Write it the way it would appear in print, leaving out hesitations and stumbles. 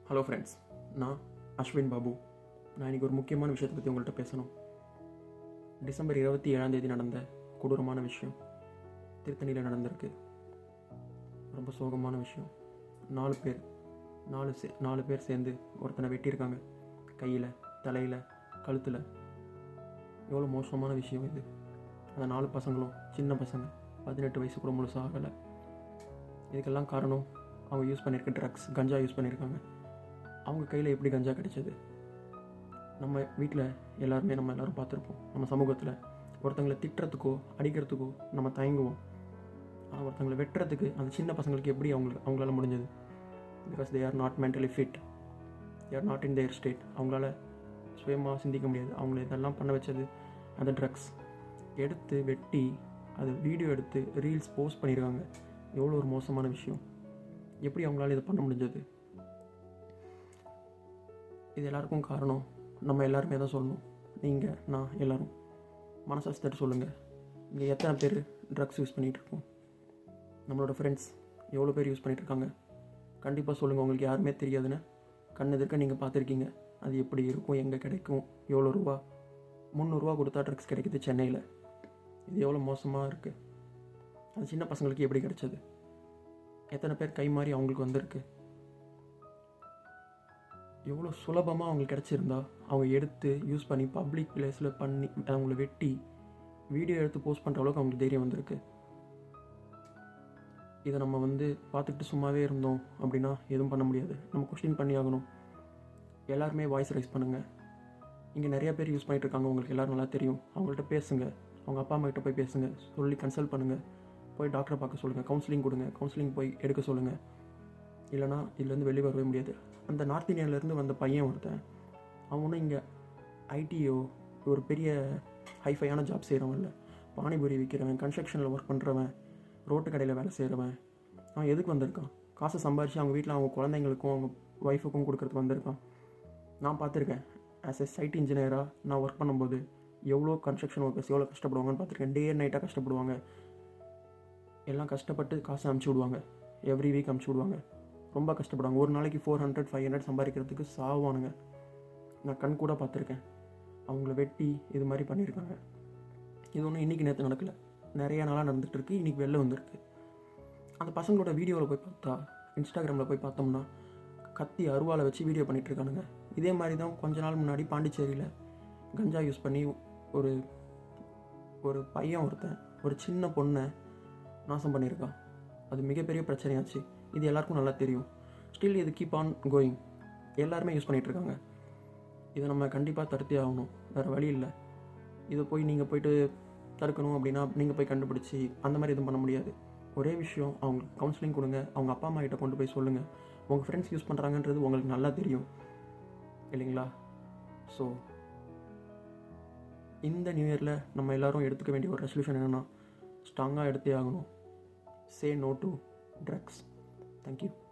Hello friends, நான் அஸ்வின் பாபு. நான் இன்றைக்கி ஒரு முக்கியமான விஷயத்தை பற்றி உங்கள்கிட்ட பேசணும். டிசம்பர் 27 நடந்த கொடூரமான விஷயம் திருத்தணியில் நடந்திருக்கு. ரொம்ப சோகமான விஷயம். 4 பேர் சேர்ந்து ஒருத்தனை வெட்டியிருக்காங்க. கையில், தலையில், கழுத்தில். எவ்வளோ மோசமான விஷயம் இது. அந்த 4 பசங்களும் சின்ன பசங்க, 18 வயசு கூட முழுசாக ஆகலை. இதுக்கெல்லாம் காரணம் அவங்க யூஸ் பண்ணியிருக்க ட்ரக்ஸ், கஞ்சா யூஸ் பண்ணியிருக்காங்க. அவங்க கையில் எப்படி கஞ்சா கிடைச்சது? நம்ம வீட்டில் நம்ம எல்லோரும் பார்த்துருப்போம். நம்ம சமூகத்தில் ஒருத்தங்களை திட்டுறதுக்கோ அடிக்கிறதுக்கோ நம்ம தயங்குவோம். ஆனால் ஒருத்தங்களை வெட்டுறதுக்கு அந்த சின்ன பசங்களுக்கு எப்படி அவங்களால முடிஞ்சது? Because they are not mentally fit, they are not in their state. அவங்களால சுயமாக சிந்திக்க முடியாது. அவங்கள இதெல்லாம் பண்ண வச்சது அந்த ட்ரக்ஸ். எடுத்து வெட்டி அது வீடியோ எடுத்து ரீல்ஸ் போஸ்ட் பண்ணியிருக்காங்க. எவ்வளோ ஒரு மோசமான விஷயம். எப்படி அவங்களால இதை பண்ண முடிஞ்சது? இது எல்லாருக்கும் காரணம் நம்ம எல்லாருமே தான் சொல்லணும். நீங்கள், நான், எல்லோரும் மனசாட்சி தட்டு சொல்லுங்கள். இங்கே எத்தனை பேர் ட்ரக்ஸ் யூஸ் பண்ணிகிட்ருக்கோம்? நம்மளோட ஃப்ரெண்ட்ஸ் எவ்வளோ பேர் யூஸ் பண்ணிகிட்ருக்காங்க? கண்டிப்பாக சொல்லுங்கள். உங்களுக்கு யாருமே தெரியாதுன்னு கண் எதிர்க்க நீங்கள் பார்த்துருக்கீங்க. அது எப்படி இருக்கும், எங்கே கிடைக்கும், எவ்வளோ ரூபா? 300 ரூபா கொடுத்தா ட்ரக்ஸ் கிடைக்குது சென்னையில். இது எவ்வளோ மோசமாக இருக்குது. அது சின்ன பசங்களுக்கு எப்படி கிடைச்சது? எத்தனை பேர் கை மாறி அவங்களுக்கு வந்திருக்கு? எவ்வளோ சுலபமாக அவங்களுக்கு கிடச்சிருந்தா அவங்க எடுத்து யூஸ் பண்ணி பப்ளிக் பிளேஸில் பண்ணி அவங்கள வெட்டி வீடியோ எடுத்து போஸ்ட் பண்ணுற அளவுக்கு அவங்களுக்கு தைரியம் வந்திருக்கு. இதை நம்ம பார்த்துக்கிட்டு சும்மாவே இருந்தோம் அப்படின்னா எதுவும் பண்ண முடியாது. நம்ம கொஸ்டின் பண்ணி ஆகணும். எல்லாருமே வாய்ஸ் ரைஸ் பண்ணுங்கள். இங்கே நிறையா பேர் யூஸ் பண்ணிகிட்ருக்காங்க, உங்களுக்கு எல்லோரும் நல்லா தெரியும். அவங்கள்ட்ட பேசுங்க. அவங்க அப்பா அம்மா கிட்ட போய் பேசுங்க, சொல்லி கன்சல்ட் பண்ணுங்கள். போய் டாக்டரை பார்க்க சொல்லுங்கள், கவுன்சிலிங் கொடுங்க, கவுன்சிலிங் போய் எடுக்க சொல்லுங்கள். இல்லைனா இதுலேருந்து வெளியே வரவே முடியாது. அந்த நார்த் இந்தியாவிலேருந்து வந்த பையன் ஒருத்தன், அவனும் இங்கே ஐடியோ ஒரு பெரிய ஹைஃபையான ஜாப் செய்கிறவன் இல்லை. பானிபூரி விற்கிறவன், கன்ஸ்ட்ரக்ஷனில் ஒர்க் பண்ணுறவன், ரோட்டு கடையில் வேலை செய்கிறவன். அவன் எதுக்கு வந்திருக்கான்? காசை சம்பாரித்து அவங்க வீட்டில் அவங்க குழந்தைங்களுக்கும் அவங்க ஒய்ஃபுக்கும் கொடுக்குறதுக்கு வந்திருக்கான். நான் பார்த்துருக்கேன். ஆஸ் எ சைட் இன்ஜினியராக நான் ஒர்க் பண்ணும்போது எவ்வளோ கன்ஸ்ட்ரக்ஷன் ஒர்க்கர்ஸ் எவ்வளோ கஷ்டப்படுவாங்கன்னு பார்த்துருக்கேன். டே அண்ட் நைட்டாக கஷ்டப்படுவாங்க. எல்லாம் கஷ்டப்பட்டு காசை அமுச்சு விடுவாங்க. எவ்ரி வீக் அமுச்சு விடுவாங்க. ரொம்ப கஷ்டப்படுவாங்க. ஒரு நாளைக்கு 400 500 சம்பாதிக்கிறதுக்கு சாவானுங்க. நான் கண் கூட பார்த்துருக்கேன். அவங்கள வெட்டி இது மாதிரி பண்ணியிருக்காங்க. இது ஒன்றும் இன்றைக்கி நேற்று நடக்கலை, நிறையா நாளாக நடந்துகிட்டு இருக்குது. இன்றைக்கி வெளில வந்திருக்கு. அந்த பசங்களோட வீடியோவில் போய் பார்த்தா, இன்ஸ்டாகிராமில் போய் பார்த்தோம்னா கத்தி அருவாலை வச்சு வீடியோ பண்ணிகிட்ருக்கானுங்க. இதே மாதிரி தான் கொஞ்ச நாள் முன்னாடி பாண்டிச்சேரியில் கஞ்சா யூஸ் பண்ணி ஒரு ஒரு பையன் ஒருத்தன் ஒரு சின்ன பொண்ணை நாசம் பண்ணியிருக்கான். அது மிகப்பெரிய பிரச்சனையாச்சு. இது எல்லாருக்கும் நல்லா தெரியும். ஸ்டில் இது கீப் ஆன் கோயிங். எல்லாருமே யூஸ் பண்ணிகிட்ருக்காங்க. இதை நம்ம கண்டிப்பாக தடுத்தே ஆகணும். வேறு வழி இல்லை. இதை போய் நீங்கள் போய்ட்டு தடுக்கணும் அப்படின்னா நீங்கள் போய் கண்டுபிடிச்சி அந்த மாதிரி எதுவும் பண்ண முடியாது. ஒரே விஷயம், அவங்களுக்கு கவுன்சிலிங் கொடுங்க. அவங்க அப்பா அம்மா கிட்ட கொண்டு போய் சொல்லுங்கள். உங்கள் ஃப்ரெண்ட்ஸ் யூஸ் பண்ணுறாங்கன்றது உங்களுக்கு நல்லா தெரியும் இல்லைங்களா? ஸோ இந்த நியூ இயரில் நம்ம எல்லோரும் எடுத்துக்க வேண்டிய ஒரு ரெசல்யூஷன் என்னென்னா, ஸ்ட்ராங்காக எடுத்தே ஆகணும். Say no to drugs. Thank you.